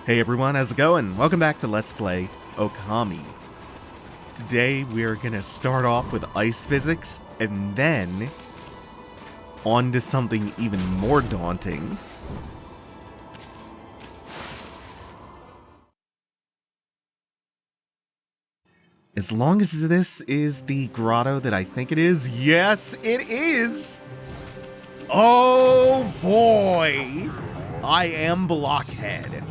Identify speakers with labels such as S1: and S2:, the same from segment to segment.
S1: Hey everyone, how's it going? Welcome back to Let's Play Ōkami. Today we're gonna start off with ice physics, and then on to something even more daunting. As long as this is the grotto that I think it is, yes, it is! Oh boy! I am Blockhead.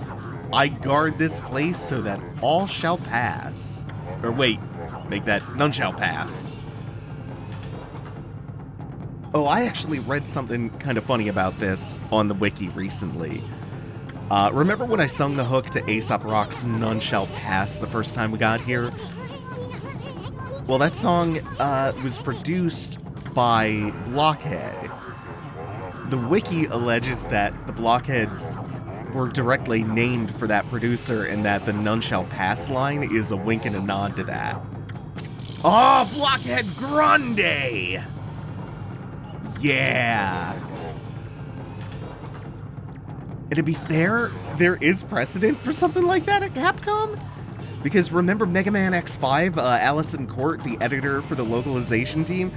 S1: I guard this place so that all shall pass. Or wait, make that none shall pass. Oh, I actually read something kind of funny about this on the wiki recently. Remember when I sung the hook to Aesop Rock's None Shall Pass the first time we got here? Well, that song was produced by Blockhead. The wiki alleges that the Blockheads were directly named for that producer and that the None Shall Pass line is a wink and a nod to that. Oh, Blockhead Grande! Yeah! And to be fair, there is precedent for something like that at Capcom? Because remember Mega Man X5, Allison Court, the editor for the localization team?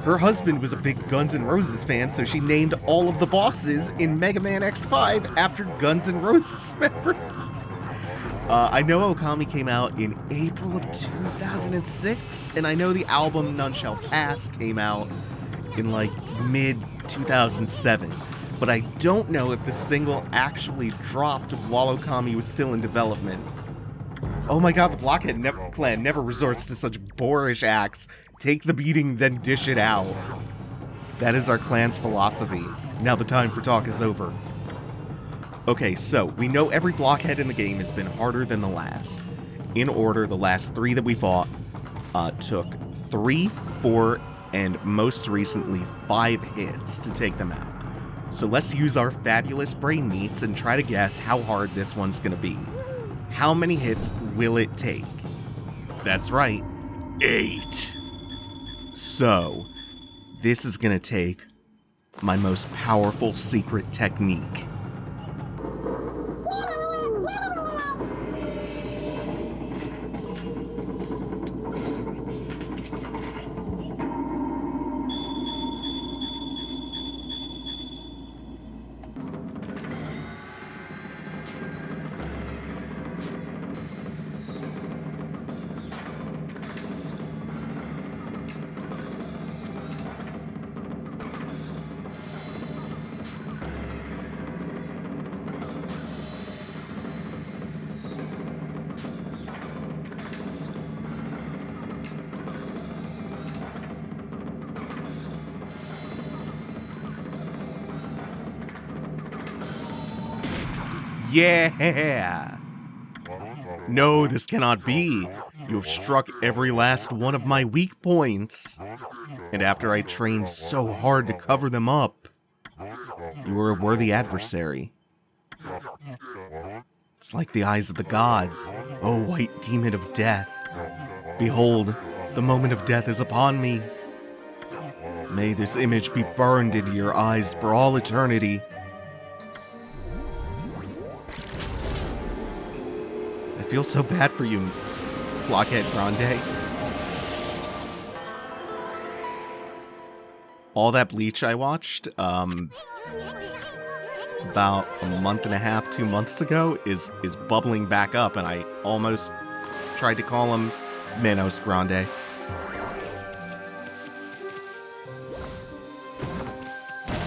S1: Her husband was a big Guns N' Roses fan, so she named all of the bosses in Mega Man X5 after Guns N' Roses members. I know Ōkami came out in April of 2006, and I know the album None Shall Pass came out in like mid-2007, but I don't know if the single actually dropped while Ōkami was still in development. Oh my god, the Blockhead clan never resorts to such boorish acts. Take the beating, then dish it out. That is our clan's philosophy. Now the time for talk is over. Okay, so, we know every Blockhead in the game has been harder than the last. In order, the last 3 that we fought took 3, 4, and most recently 5 hits to take them out. So let's use our fabulous brain meats and try to guess how hard this one's gonna be. How many hits will it take? That's right, 8. So, this is gonna take my most powerful secret technique. Yeah! No, this cannot be. You have struck every last one of my weak points. And after I trained so hard to cover them up, you were a worthy adversary. It's like the eyes of the gods, O white demon of death. Behold, the moment of death is upon me. May this image be burned into your eyes for all eternity. I feel so bad for you, Blockhead Grande. All that Bleach I watched, about a month and a half, 2 months ago, is bubbling back up, and I almost tried to call him Manos Grande.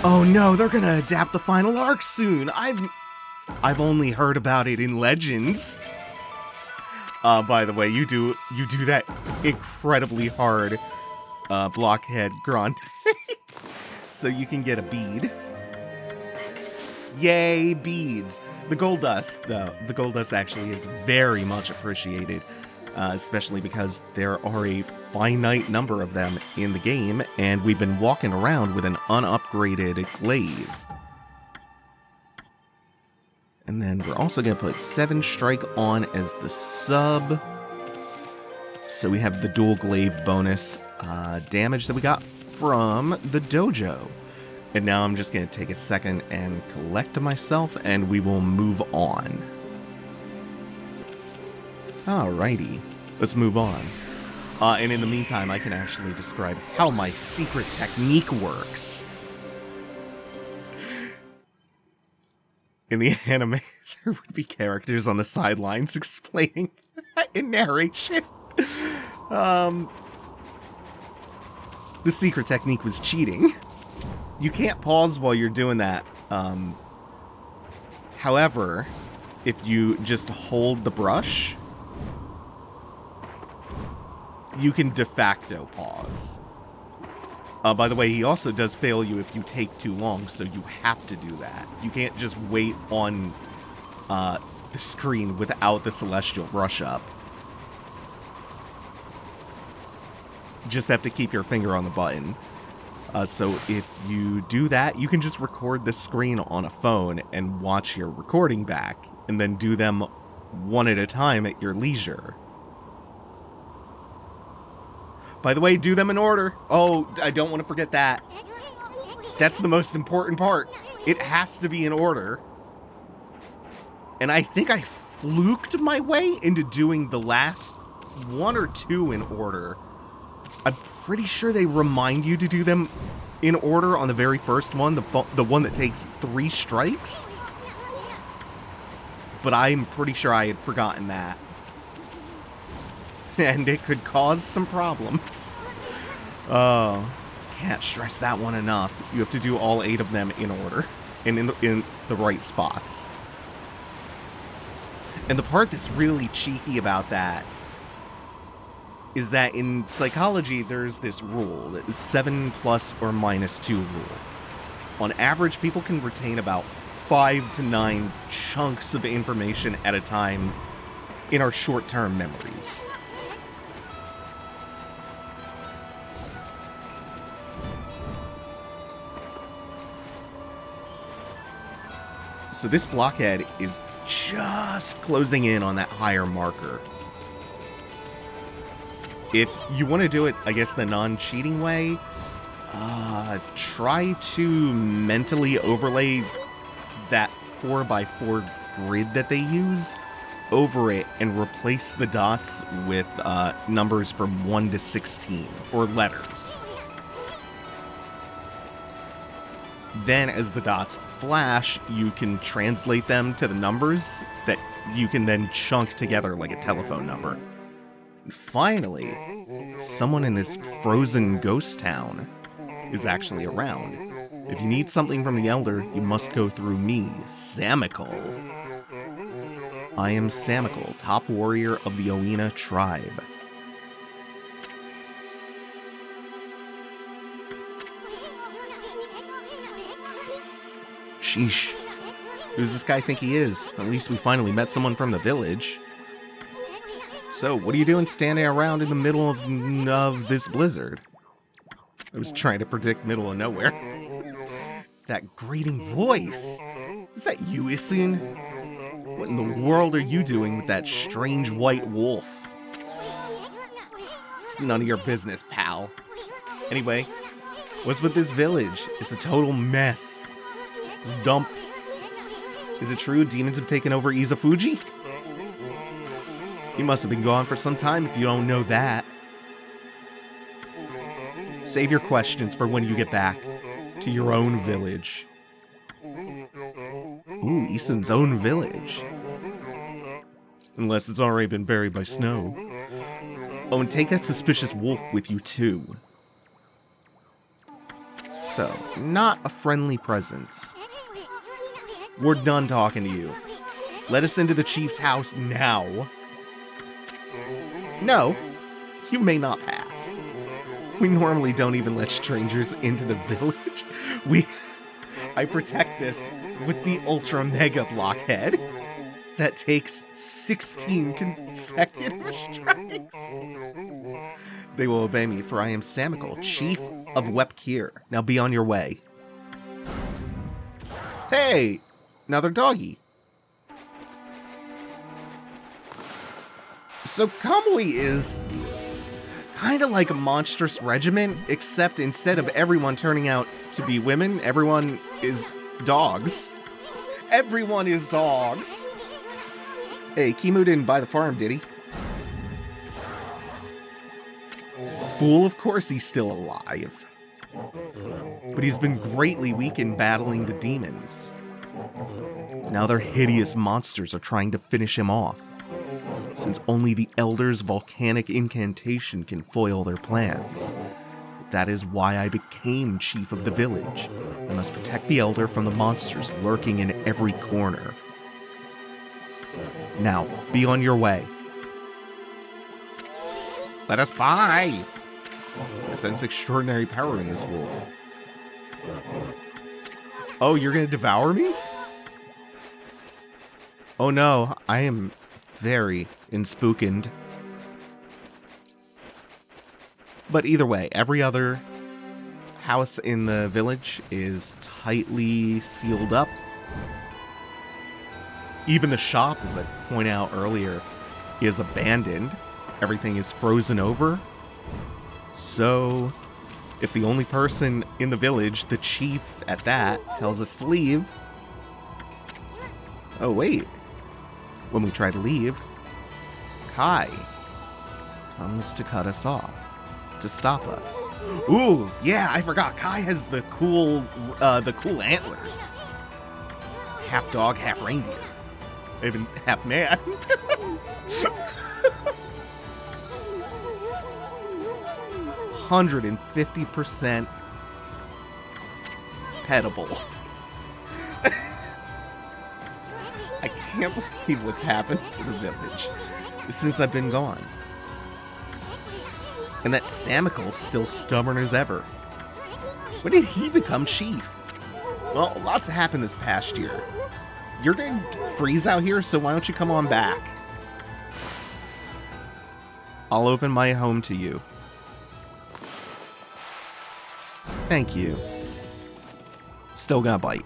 S1: Oh no, they're gonna adapt the final arc soon! I've only heard about it in Legends. By the way, you do that incredibly hard, Blockhead Grande. So you can get a bead. Yay, beads! The gold dust, though. The gold dust actually is very much appreciated, especially because there are a finite number of them in the game, and we've been walking around with an unupgraded glaive. And then we're also going to put 7 Strike on as the sub. So we have the dual glaive bonus damage that we got from the dojo. And now I'm just going to take a second and collect myself, and we will move on. Alrighty, let's move on. And in the meantime, I can actually describe how my secret technique works. In the anime, there would be characters on the sidelines explaining in narration. The secret technique was cheating. You can't pause while you're doing that. However, if you just hold the brush, you can de facto pause. By the way, he also does fail you if you take too long, so you have to do that. You can't just wait on the screen without the celestial brush up. You just have to keep your finger on the button. So if you do that, you can just record the screen on a phone and watch your recording back, and then do them one at a time at your leisure. By the way, do them in order. Oh, I don't want to forget that. That's the most important part. It has to be in order. And I think I fluked my way into doing the last one or two in order. I'm pretty sure they remind you to do them in order on the very first one, the one that takes 3 strikes. But I'm pretty sure I had forgotten that. And it could cause some problems. Oh, can't stress that one enough. You have to do all 8 of them in order and in the right spots. And the part that's really cheeky about that is that in psychology, there's this rule, that is 7 plus or minus 2 rule. On average, people can retain about 5 to 9 chunks of information at a time in our short-term memories. So this blockhead is just closing in on that higher marker. If you want to do it, I guess, the non-cheating way, try to mentally overlay that 4x4 grid that they use over it and replace the dots with numbers from 1 to 16, or letters. Then, as the dots flash, you can translate them to the numbers that you can then chunk together like a telephone number. And finally, someone in this frozen ghost town is actually around. If you need something from the Elder, you must go through me, Samical. I am Samical, top warrior of the Oina tribe. Sheesh. Who does this guy think he is? At least we finally met someone from the village. So, what are you doing standing around in the middle of this blizzard? I was trying to predict middle of nowhere. That grating voice! Is that you, Isun? What in the world are you doing with that strange white wolf? It's none of your business, pal. Anyway, what's with this village? It's a total mess. It's a dump. Is it true demons have taken over Izafuji? You must have been gone for some time if you don't know that. Save your questions for when you get back to your own village. Ooh, Isun's own village. Unless it's already been buried by snow. Oh, and take that suspicious wolf with you too. So, not a friendly presence. We're done talking to you. Let us into the chief's house now. No, you may not pass. We normally don't even let strangers into the village. I protect this with the Ultra Mega Blockhead that takes 16 consecutive strikes. They will obey me, for I am Samical, chief of Wep'keer. Now be on your way. Hey! Another doggy. So Kamui is kind of like a monstrous regiment, except instead of everyone turning out to be women, everyone is dogs. Everyone is dogs. Hey, Kimu didn't buy the farm, did he? fool, of course he's still alive. But he's been greatly weakened battling the demons. Now their hideous monsters are trying to finish him off, since only the Elder's volcanic incantation can foil their plans. That is why I became chief of the village. I must protect the Elder from the monsters lurking in every corner. Now, be on your way. Let us by! I sense extraordinary power in this wolf. Oh, you're gonna devour me? Oh no, I am very inspookened. But either way, every other house in the village is tightly sealed up. Even the shop, as I pointed out earlier, is abandoned. Everything is frozen over. So, if the only person in the village, the chief at that, tells us to leave... Oh, wait. When we try to leave, Kai comes to cut us off, to stop us. Ooh, yeah, I forgot. Kai has the cool antlers. Half dog, half reindeer. Even half man. 150% petable. I can't believe what's happened to the village since I've been gone. And that Samicle's still stubborn as ever. When did he become chief? Well, lots happened this past year. You're gonna freeze out here, so why don't you come on back? I'll open my home to you. Thank you. Still gonna bite.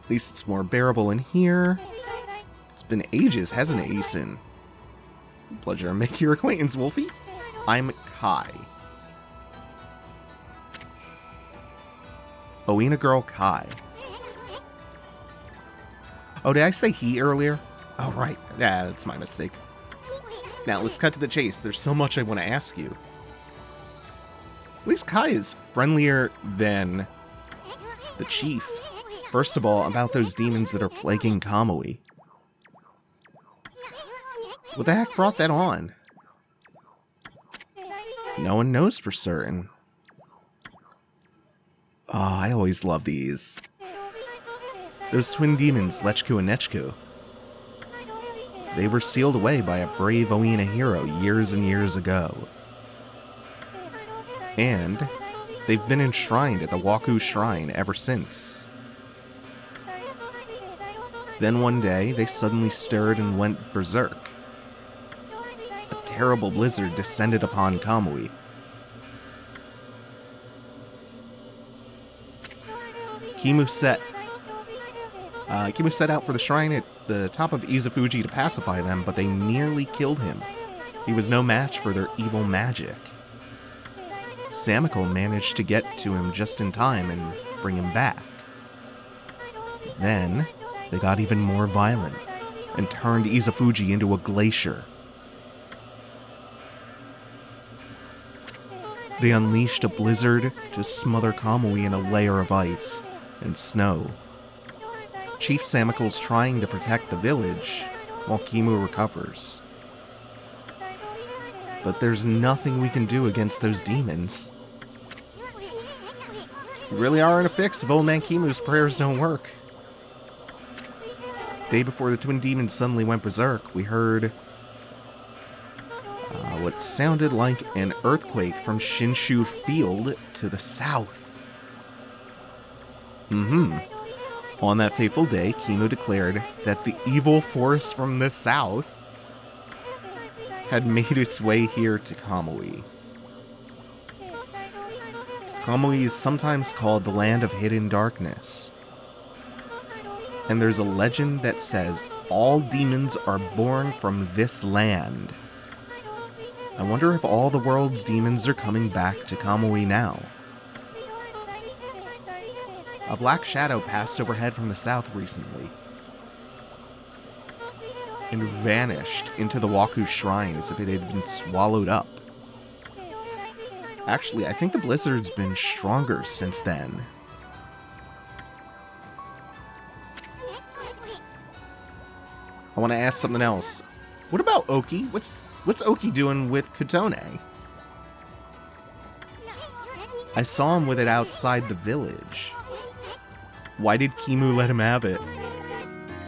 S1: At least it's more bearable in here. It's been ages, hasn't it, Eason? Pleasure to make your acquaintance, Wolfie. I'm Kai. Oina girl Kai. Oh, did I say he earlier? Oh, right. Yeah, that's my mistake. Now, let's cut to the chase. There's so much I want to ask you. At least Kai is friendlier than the chief. First of all, about those demons that are plaguing Kamui. What the heck brought that on? No one knows for certain. Oh, I always love these. Those twin demons, Lechku and Nechku. They were sealed away by a brave Oina hero years and years ago. And they've been enshrined at the Waku Shrine ever since. Then one day, they suddenly stirred and went berserk. A terrible blizzard descended upon Kamui. Kimu set out for the shrine at the top of Izufuji to pacify them, but they nearly killed him. He was no match for their evil magic. Samicle managed to get to him just in time and bring him back. Then, they got even more violent and turned Izufuji into a glacier. They unleashed a blizzard to smother Kamui in a layer of ice and snow. Chief Samicle's trying to protect the village while Kimu recovers. But there's nothing we can do against those demons. We really are in a fix if old man Kimu's prayers don't work. Day before the twin demons suddenly went berserk, we heard what sounded like an earthquake from Shinshu Field to the south. On that fateful day, Kimu declared that the evil force from the south had made its way here to Kamui. Kamui is sometimes called the Land of Hidden Darkness. And there's a legend that says all demons are born from this land. I wonder if all the world's demons are coming back to Kamui now. A black shadow passed overhead from the south recently. and vanished into the Waku Shrine as if it had been swallowed up. Actually, I think the blizzard's been stronger since then. I want to ask something else. What about Oki? What's Oki doing with Kotone? I saw him with it outside the village. Why did Kimu let him have it?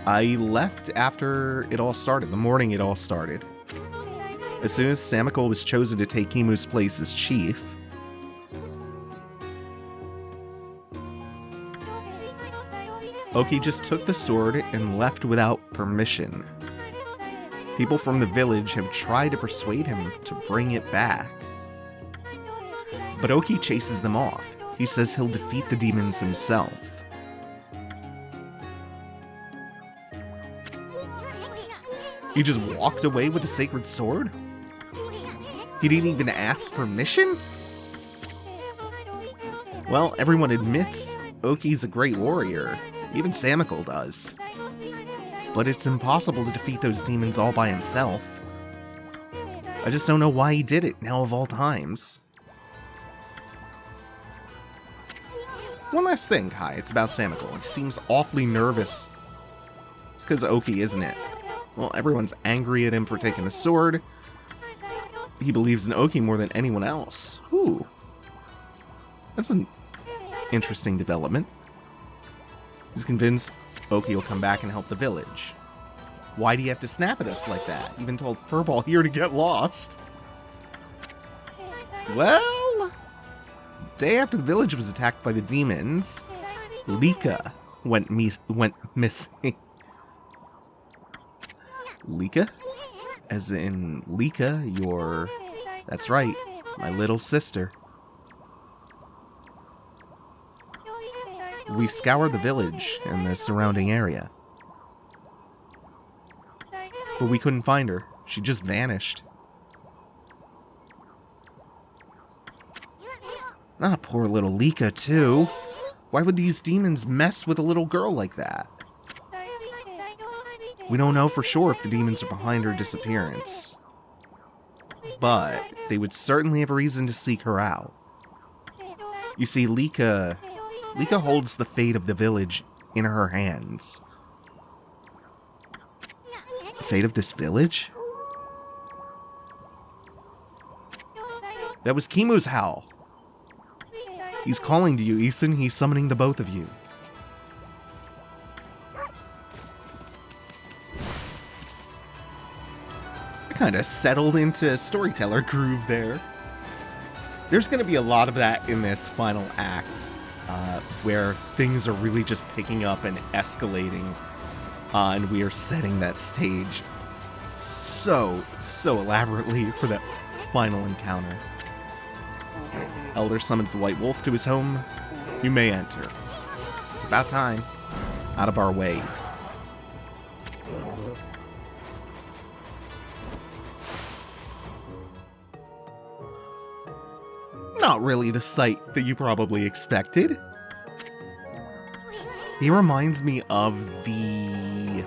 S1: I left after it all started, the morning it all started. As soon as Samiko was chosen to take Kimu's place as chief, Oki just took the sword and left without permission. People from the village have tried to persuade him to bring it back. But Oki chases them off. He says he'll defeat the demons himself. He just walked away with the sacred sword? He didn't even ask permission? Well, everyone admits Oki's a great warrior. Even Samiko does. But it's impossible to defeat those demons all by himself. I just don't know why he did it, now of all times. One last thing, Kai. It's about Samiko. He seems awfully nervous. It's because Oki, isn't it? Well, everyone's angry at him for taking the sword. He believes in Oki more than anyone else. Ooh. That's an interesting development. He's convinced Oki will come back and help the village. Why do you have to snap at us like that? Even told Furball here to get lost. Well, day after the village was attacked by the demons, Lika went missing. Lika? As in Lika, your... That's right, my little sister. We scoured the village and the surrounding area. But we couldn't find her. She just vanished. Ah, poor little Lika, too. Why would these demons mess with a little girl like that? We don't know for sure if the demons are behind her disappearance. But they would certainly have a reason to seek her out. You see, Lika holds the fate of the village in her hands. The fate of this village? That was Kimu's howl. He's calling to you, Isun. He's summoning the both of you. I kind of settled into storyteller groove there. There's going to be a lot of that in this final act, where things are really just picking up and escalating, and we are setting that stage so elaborately for that final encounter. Elder summons the White Wolf to his home. You may enter. It's about time. Out of our way. Not really the sight that you probably expected. He reminds me of the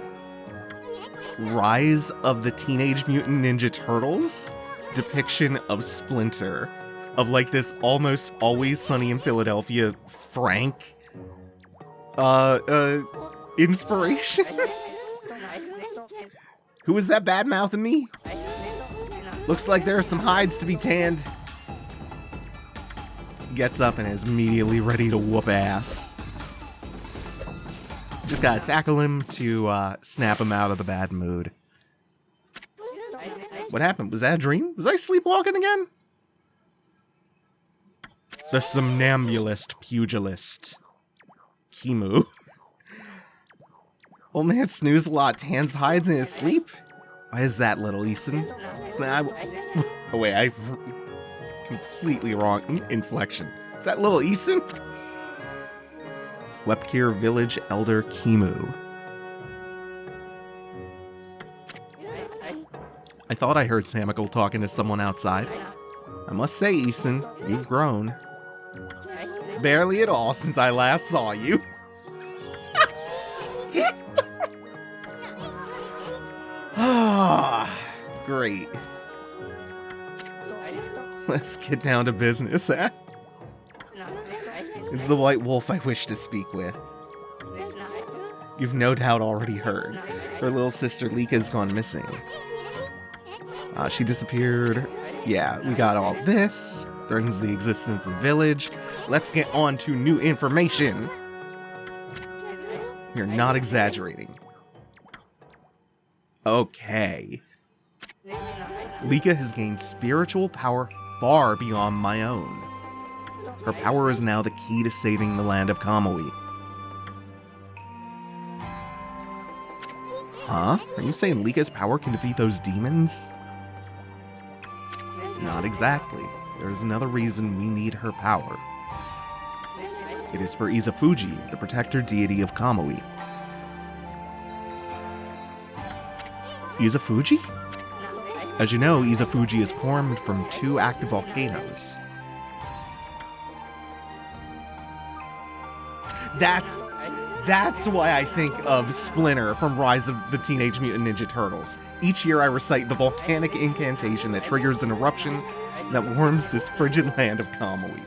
S1: Rise of the Teenage Mutant Ninja Turtles depiction of Splinter. Of like this Almost Always Sunny in Philadelphia Frank inspiration. Who is that bad-mouthing me? Looks like there are some hides to be tanned. Gets up and is immediately ready to whoop ass. Just gotta tackle him to snap him out of the bad mood. What happened? Was that a dream? Was I sleepwalking again? The somnambulist pugilist. Kimu. Old man snooze a lot, tans hides in his sleep? Why is that, little Isun? Oh wait, I've completely wrong inflection. Is that little Isun? Wep'keer Village Elder Kimu. I thought I heard Samiko talking to someone outside. I must say, Isun, you've grown. Barely at all since I last saw you. Ah, great. Let's get down to business, eh? It's the white wolf I wish to speak with. You've no doubt already heard. Her little sister Lika's gone missing. She disappeared. Yeah, we got all this. Threatens the existence of the village. Let's get on to new information. You're not exaggerating. Okay. Lika has gained spiritual power far beyond my own. Her power is now the key to saving the land of Kamui. Huh? Are you saying Lika's power can defeat those demons? Not exactly. There is another reason we need her power. It is for Izafuji, the protector deity of Kamui. Izafuji? As you know, Izafuji is formed from 2 active volcanoes. That's why I think of Splinter from Rise of the Teenage Mutant Ninja Turtles. Each year I recite the volcanic incantation that triggers an eruption that warms this frigid land of Kamui.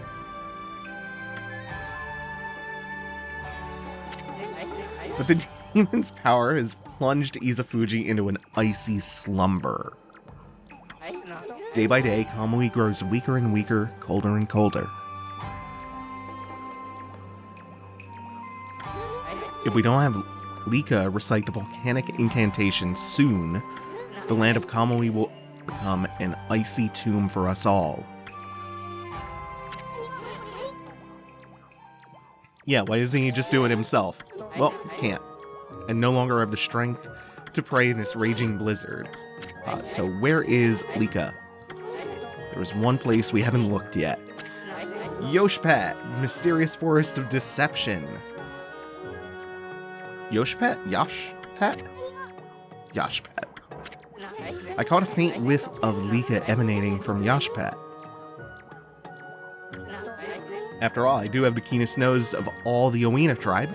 S1: But the demon's power has plunged Izafuji into an icy slumber. Day by day, Kamui grows weaker and weaker, colder and colder. If we don't have Lika recite the volcanic incantation soon, the land of Kamui will become an icy tomb for us all. Yeah, why isn't he just doing it himself? Well, can't. And no longer have the strength to pray in this raging blizzard. So where is Lika? There is one place we haven't looked yet. Yoshpet, mysterious forest of deception. Yoshpet? Yashpet? Yashpet. I caught a faint whiff of Lika emanating from Yashpet. After all, I do have the keenest nose of all the Ōina tribe.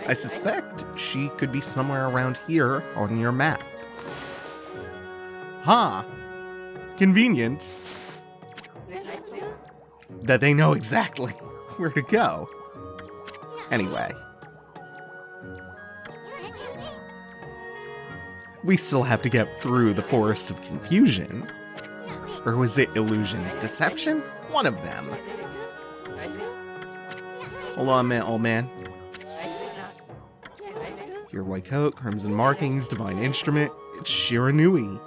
S1: I suspect she could be somewhere around here on your map. Huh. Convenient. That they know exactly where to go. Anyway. We still have to get through the Forest of Confusion. Or was it Illusion? Deception? One of them. Hold on a minute, old man. Your white coat, crimson markings, divine instrument. It's Shiranui.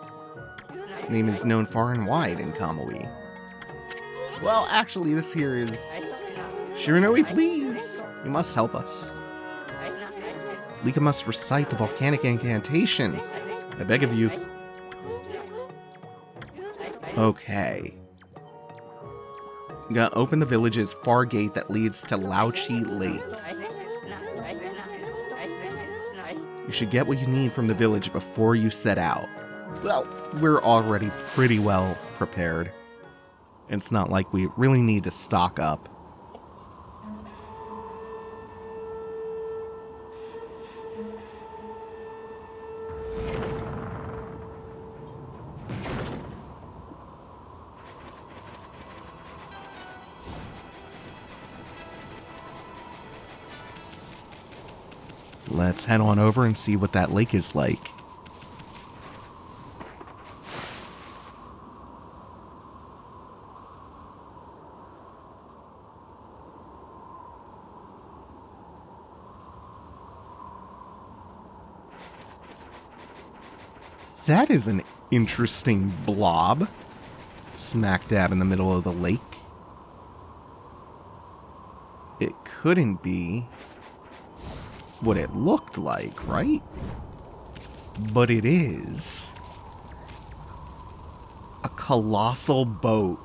S1: Name is known far and wide in Kamui. Well, actually, this here is... Shiranui, please! You must help us. Lika must recite the volcanic incantation. I beg of you. Okay. I'm gonna open the village's far gate that leads to Lauchi Lake. You should get what you need from the village before you set out. Well, we're already pretty well prepared. It's not like we really need to stock up. Let's head on over and see what that lake is like. That is an interesting blob. Smack dab in the middle of the lake. It couldn't be what it looked like, right? But it is. A colossal boat,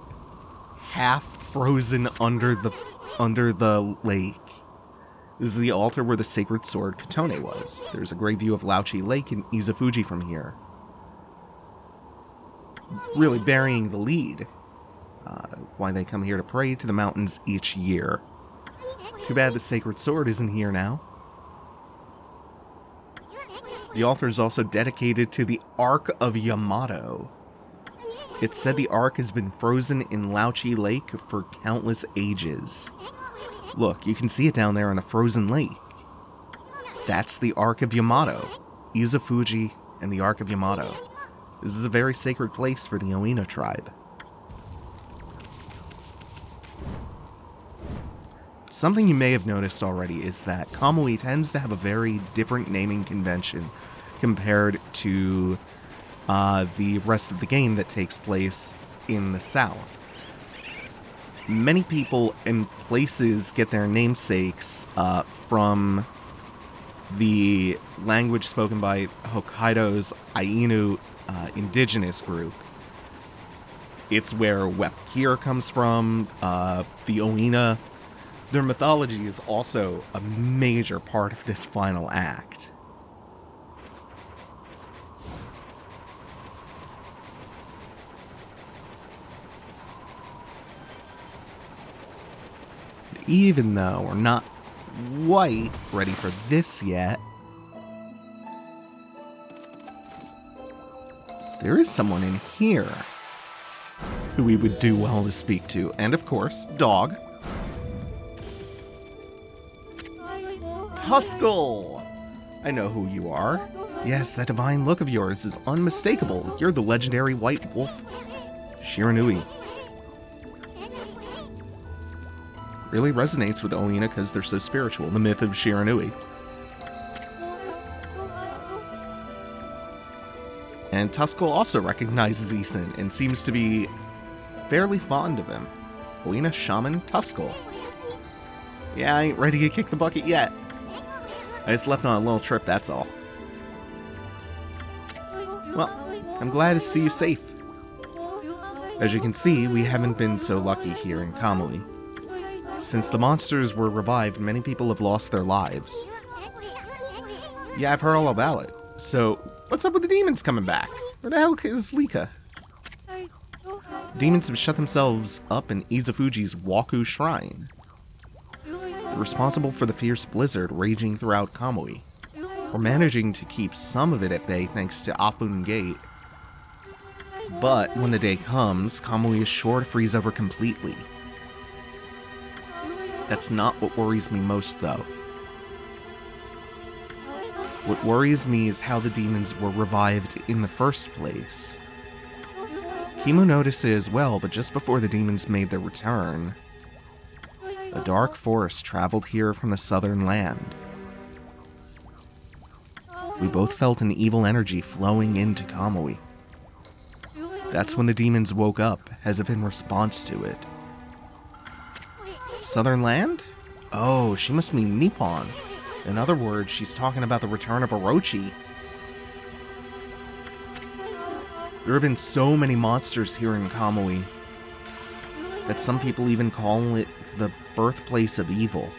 S1: half frozen under the lake. This is the altar where the sacred sword Kotone was. There's a great view of Lauchi Lake and Izafuji from here. Really burying the lead. Why they come here to pray to the mountains each year. Too bad the sacred sword isn't here now. The altar is also dedicated to the Ark of Yamato. It's said the Ark has been frozen in Lauchi Lake for countless ages. Look, you can see it down there in the frozen lake. That's the Ark of Yamato, Izufuji, and the Ark of Yamato. This is a very sacred place for the Ōina tribe. Something you may have noticed already is that Kamui tends to have a very different naming convention compared to the rest of the game that takes place in the south. Many people and places get their namesakes from the language spoken by Hokkaido's Ainu indigenous group. It's where Wep'keer comes from, the Ōina. Their mythology is also a major part of this final act. Even though we're not quite ready for this yet, there is someone in here who we would do well to speak to, and of course, dog. Tuskull! I know who you are. Yes, that divine look of yours is unmistakable. You're the legendary white wolf, Shiranui. Really resonates with Ōina because they're so spiritual, the myth of Shiranui. And Tuskull also recognizes Isin and seems to be fairly fond of him. Ōina Shaman Tuskull. Yeah, I ain't ready to kick the bucket yet. I just left on a little trip, that's all. Well, I'm glad to see you safe. As you can see, we haven't been so lucky here in Kamui. Since the monsters were revived, many people have lost their lives. Yeah, I've heard all about it. So, what's up with the demons coming back? Where the hell is Lika? Demons have shut themselves up in Izufuji's Waku Shrine. They're responsible for the fierce blizzard raging throughout Kamui. We're managing to keep some of it at bay thanks to Afun Gate. But when the day comes, Kamui is sure to freeze over completely. That's not what worries me most, though. What worries me is how the demons were revived in the first place. Kimu noticed it as well, but just before the demons made their return, a dark force traveled here from the southern land. We both felt an evil energy flowing into Kamui. That's when the demons woke up, as if in response to it. Southern land? Oh, she must mean Nippon. In other words, she's talking about the return of Orochi. There have been so many monsters here in Kamui that some people even call it the birthplace of evil.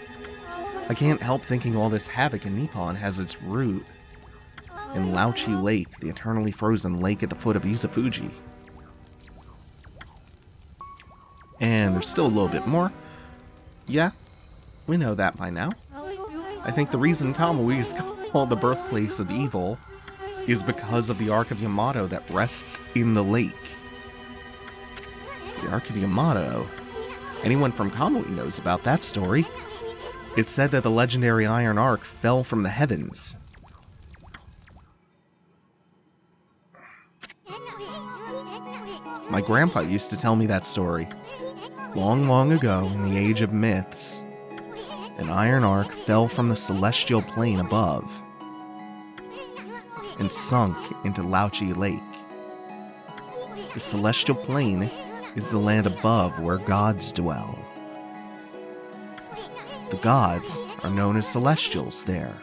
S1: I can't help thinking all this havoc in Nippon has its root in Lauchi Lake, the eternally frozen lake at the foot of Izufuji. And there's still a little bit more. Yeah, we know that by now. I think the reason Kamui is called the birthplace of evil is because of the Ark of Yamato that rests in the lake. The Ark of Yamato? Anyone from Kamui knows about that story. It's said that the legendary Iron Ark fell from the heavens. My grandpa used to tell me that story. Long, long ago, in the age of myths, an iron ark fell from the celestial plane above and sunk into Lauchi Lake. The celestial plane is the land above where gods dwell. The gods are known as celestials there.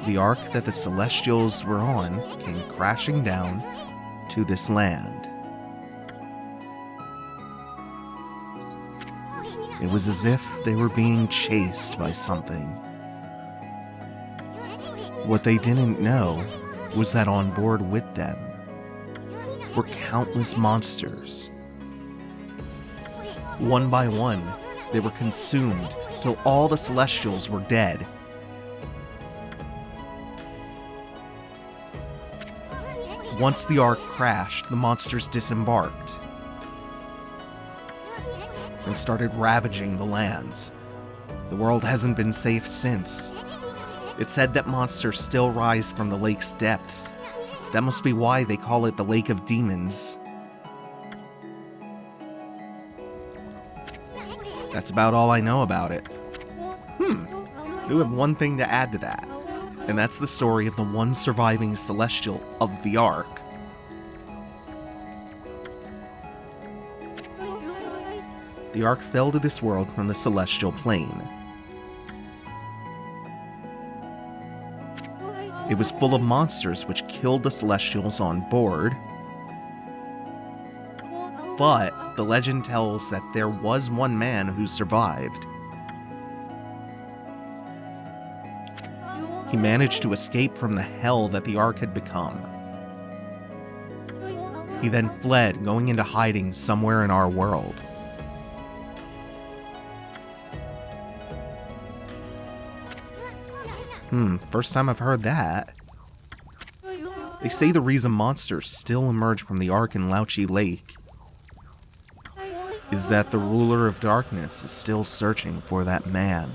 S1: The ark that the celestials were on came crashing down to this land. It was as if they were being chased by something. What they didn't know was that on board with them were countless monsters. One by one, they were consumed till all the Celestials were dead. once the Ark crashed, the monsters disembarked and started ravaging the lands. The world hasn't been safe since. It's said that monsters still rise from the lake's depths. That must be why they call it the Lake of Demons. That's about all I know about it. I do have one thing to add to that, and that's the story of the one surviving celestial of the Ark. The Ark fell to this world from the celestial plane. It was full of monsters which killed the Celestials on board. But the legend tells that there was one man who survived. He managed to escape from the hell that the Ark had become. He then fled, going into hiding somewhere in our world. First time I've heard that. They say the reason monsters still emerge from the Ark in Lauchi Lake is that the ruler of darkness is still searching for that man.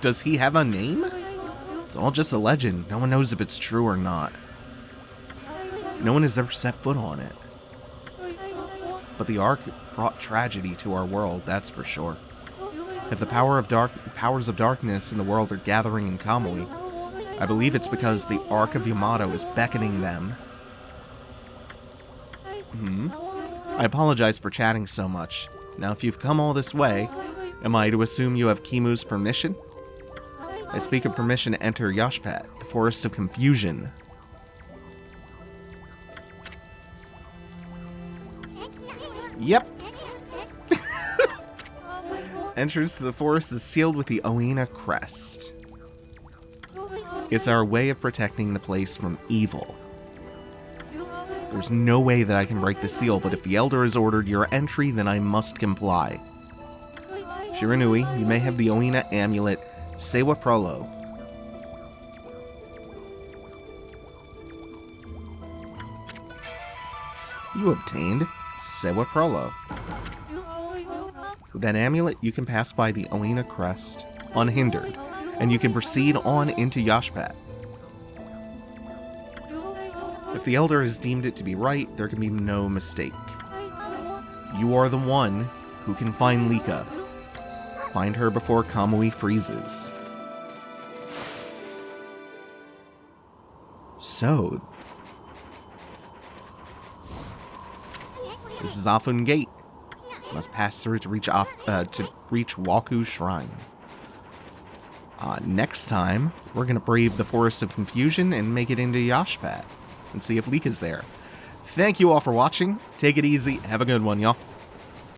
S1: Does he have a name? It's all just a legend. No one knows if it's true or not. No one has ever set foot on it. But the Ark brought tragedy to our world, that's for sure. If the powers of darkness in the world are gathering in Kamui, I believe it's because the Ark of Yamato is beckoning them. I apologize for chatting so much. Now, if you've come all this way, am I to assume you have Kimu's permission? I speak of permission to enter Yashpat, the Forest of Confusion. Yep. Entrance to the forest is sealed with the Oina crest. It's our way of protecting the place from evil. There's no way that I can break the seal, but if the Elder has ordered your entry, then I must comply. Shiranui, you may have the Oina amulet Sewa Prolo. You obtained Sewa Prolo. With that amulet, you can pass by the Oina crest unhindered, and you can proceed on into Yashpat. If the Elder has deemed it to be right, there can be no mistake. You are the one who can find Lika. Find her before Kamui freezes. So, this is Afun Gate. Must pass through to reach Waku Shrine. Next time, we're gonna brave the Forest of Confusion and make it into Yashpat and see if Lika's there. Thank you all for watching. Take it easy. Have a good one, y'all.